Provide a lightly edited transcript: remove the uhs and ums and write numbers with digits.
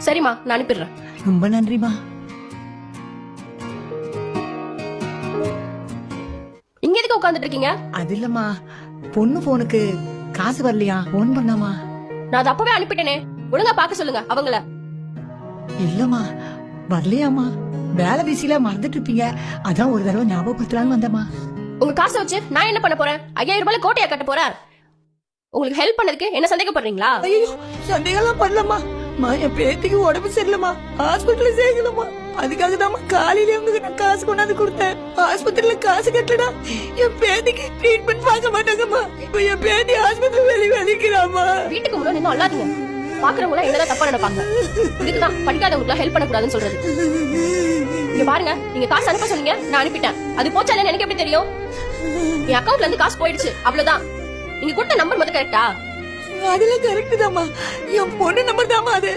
சரிம்மா, நான் அனுப்பிடுறேன். ரொம்ப நன்றிமா. இங்க எதுக்கு உட்கார்ந்துட்டு இருக்கீங்க? அது இல்லம்மா, பொண்ணு போனுக்கு காசு வரலையா, போன் பண்ணாமா. நான் அதை அப்பவே அனுப்பிட்டேனே, ஒழுங்கா பாக்க சொல்லுங்க அவங்கள. இல்லம்மா வரலையாமா, வேலை பிஸில மறந்துட்டு இருப்பீங்க, அதான் ஒரு தடவை ஞாபகப்படுத்தலான்னு வந்தம்மா. உங்க காசை வச்சு நான் என்ன பண்ண போறேன்? 5000 ரூபாய் கோட்டையா கட்ட போறேன்? உங்களுக்கு ஹெல்ப் பண்ணதுக்கு என்ன சந்தேகப்படுறீங்களா? ஐயோ சந்தேகம் பண்ணலம்மா, என் பேத்திக்கு உடம்பு சரியில்லம்மா, ஹாஸ்பிட்டல்ல சேர்க்கணுமா, அதுக்காக தான் காலையில இருந்து நான் காசு கொண்டாந்து கொடுத்தேன். ஆஸ்பத்திரியில காசு கட்டலடா என் பேத்திக்கு ட்ரீட்மெண்ட் பார்க்க மாட்டாங்கம்மா. இப்ப என் பேத்தி ஆஸ்பத்திரி வெளிக்கிறாமா. வீட்டுக்கு முன்னாடி நின்னு அல்லாதீங்க. பாக்குறவங்க என்னதான் தப்பா நினைப்பாங்க. இதுக்குதான் படிக்காதவங்களுக்கு ஹெல்ப் பண்ண கூடாதுன்னு சொல்றது. இங்க பாருங்க, நீங்க காசு அனுப்ப சொன்னீங்க, நான் அனுப்பிட்டேன். அது போச்சா இல்லன்னு எனக்கு எப்படி தெரியும்? என் அக்கவுண்ட்ல இருந்து காசு போயிடுச்சு, அவ்வளவுதான். நீங்க கொடுத்த நம்பர் மட்டும் கரெக்டா? அதெல்லாம் கரெக்ட் தாமா, என் பொண்ணு நம்பர் தாமா அது.